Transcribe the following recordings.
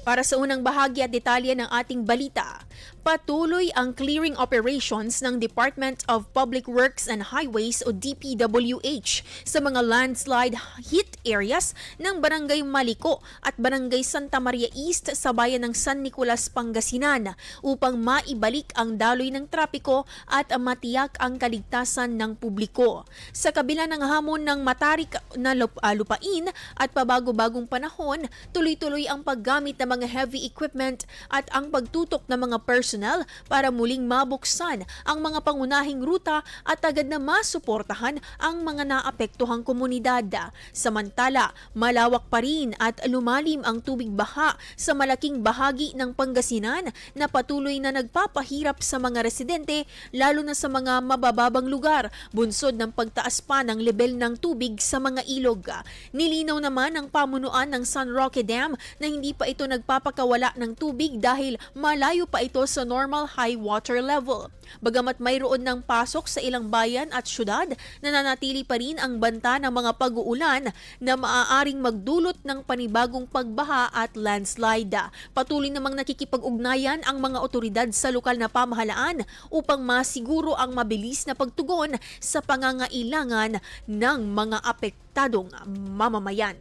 Para sa unang bahagi at detalye ng ating balita, patuloy ang clearing operations ng Department of Public Works and Highways o DPWH sa mga landslide hit areas ng Barangay Maliko at Barangay Santa Maria East sa bayan ng San Nicolas, Pangasinan upang maibalik ang daloy ng trapiko at matiyak ang kaligtasan ng publiko. Sa kabila ng hamon ng matarik na lupain at pabago-bagong panahon, tuloy-tuloy ang paggamit ng mga heavy equipment at ang pagtutok ng mga personnel para muling mabuksan ang mga pangunahing ruta at agad na masuportahan ang mga naapektuhang komunidad. Samantala, malawak pa rin at lumalim ang tubig baha sa malaking bahagi ng Pangasinan na patuloy na nagpapahirap sa mga residente lalo na sa mga mabababang lugar, bunsod ng pagtaas pa ng level ng tubig sa mga ilog. Nilinaw naman ng pamunuan ng San Roque Dam na hindi pa ito nagpapakawala ng tubig dahil malayo pa ito sa normal high water level. Bagamat mayroon ng pasok sa ilang bayan at syudad, nananatili pa rin ang banta ng mga pag-uulan na maaaring magdulot ng panibagong pagbaha at landslide. Patuloy namang nakikipag-ugnayan ang mga otoridad sa lokal na pamahalaan upang masiguro ang mabilis na pagtugon sa pangangailangan ng mga apektadong mamamayan.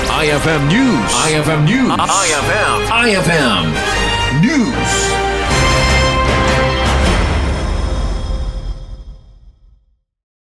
IFM News. IFM News. IFM News.